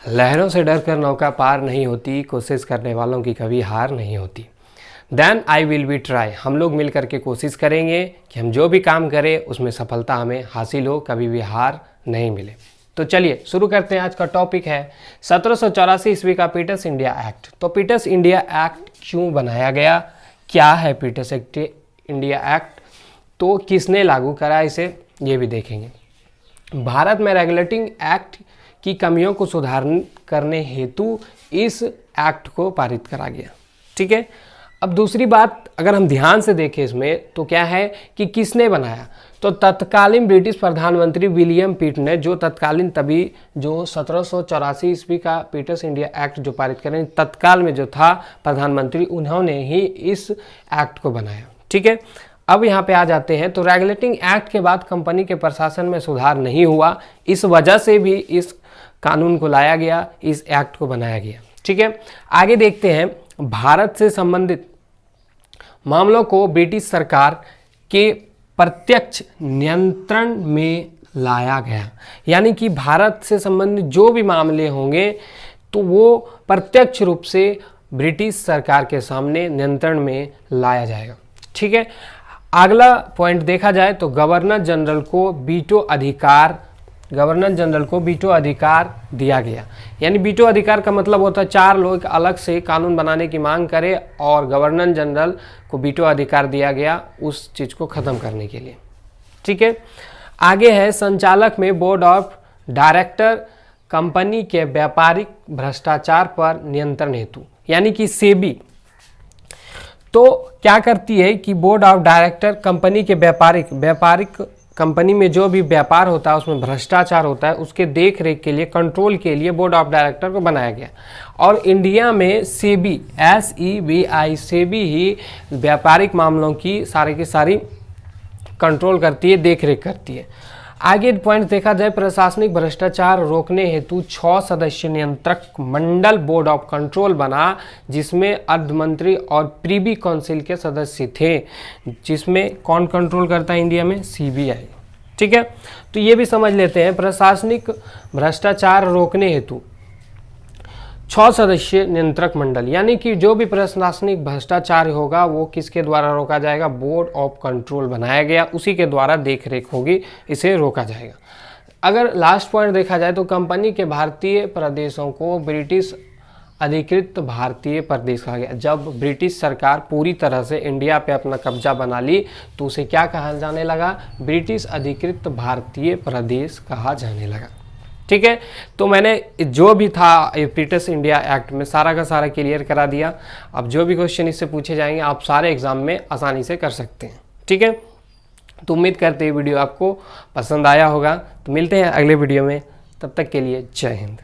लहरों से डरकर नौका पार नहीं होती, कोशिश करने वालों की कभी हार नहीं होती। Then I will be try, हम लोग मिल करके कोशिश करेंगे कि हम जो भी काम करें उसमें सफलता हमें हासिल हो, कभी भी हार नहीं मिले। तो चलिए शुरू करते हैं। आज का टॉपिक है 1784 ईस्वी का पीटर्स इंडिया एक्ट। तो पीटर्स इंडिया एक्ट क्यों बनाया गया, क्या है पीटर्स इंडिया एक्ट, तो किसने लागू करा इसे, ये भी देखेंगे। भारत में रेगुलेटिंग एक्ट की कमियों को सुधार करने हेतु इस एक्ट को पारित करा गया। ठीक है, अब दूसरी बात अगर हम ध्यान से देखें इसमें तो क्या है कि किसने बनाया, तो तत्कालीन ब्रिटिश प्रधानमंत्री विलियम पिट ने, जो तत्कालीन तभी जो 1784 ईस्वी का पीटर्स इंडिया एक्ट जो पारित करें, तत्काल में जो था प्रधानमंत्री, उन्होंने ही इस एक्ट को बनाया। ठीक है, अब यहाँ पे आ जाते हैं। तो रेगुलेटिंग एक्ट के बाद कंपनी के प्रशासन में सुधार नहीं हुआ, इस वजह से भी इस कानून को लाया गया, इस एक्ट को बनाया गया। ठीक है, आगे देखते हैं। भारत से संबंधित मामलों को ब्रिटिश सरकार के प्रत्यक्ष नियंत्रण में लाया गया, यानी कि भारत से संबंधित जो भी मामले होंगे तो वो प्रत्यक्ष रूप से ब्रिटिश सरकार के सामने नियंत्रण में लाया जाएगा। ठीक है, अगला पॉइंट देखा जाए तो गवर्नर जनरल को वीटो अधिकार दिया गया। यानी वीटो अधिकार का मतलब होता है 4 लोग अलग से कानून बनाने की मांग करें और गवर्नर जनरल को वीटो अधिकार दिया गया उस चीज़ को ख़त्म करने के लिए। ठीक है, आगे है संचालक में बोर्ड ऑफ डायरेक्टर कंपनी के व्यापारिक भ्रष्टाचार पर नियंत्रण हेतु, यानी कि सेबी तो क्या करती है कि बोर्ड ऑफ डायरेक्टर कंपनी के व्यापारिक कंपनी में जो भी व्यापार होता है उसमें भ्रष्टाचार होता है, उसके देख रेख के लिए, कंट्रोल के लिए बोर्ड ऑफ डायरेक्टर को बनाया गया। और इंडिया में सेबी सेबी ही व्यापारिक मामलों की सारी कंट्रोल करती है, देख रेख करती है। आगे पॉइंट देखा जाए, प्रशासनिक भ्रष्टाचार रोकने हेतु 6 सदस्य नियंत्रक मंडल बोर्ड ऑफ कंट्रोल बना, जिसमें अर्ध मंत्री और प्रीवी काउंसिल के सदस्य थे, जिसमें कौन कंट्रोल करता है इंडिया में, सीबीआई। ठीक है, तो ये भी समझ लेते हैं। प्रशासनिक भ्रष्टाचार रोकने हेतु 6 सदस्यीय नियंत्रक मंडल, यानी कि जो भी प्रशासनिक भ्रष्टाचार होगा वो किसके द्वारा रोका जाएगा, बोर्ड ऑफ कंट्रोल बनाया गया, उसी के द्वारा देख रेख होगी, इसे रोका जाएगा। अगर लास्ट पॉइंट देखा जाए तो कंपनी के भारतीय प्रदेशों को ब्रिटिश अधिकृत भारतीय प्रदेश कहा गया। जब ब्रिटिश सरकार पूरी तरह से इंडिया पे अपना कब्जा बना ली तो उसे क्या कहा जाने लगा, ब्रिटिश अधिकृत भारतीय प्रदेश कहा जाने लगा। ठीक है, तो मैंने जो भी था पीटर्स इंडिया एक्ट में सारा का सारा क्लियर करा दिया। अब जो भी क्वेश्चन इससे पूछे जाएंगे आप सारे एग्जाम में आसानी से कर सकते हैं। ठीक है, तो उम्मीद करते हैं वीडियो आपको पसंद आया होगा। तो मिलते हैं अगले वीडियो में, तब तक के लिए जय हिंद।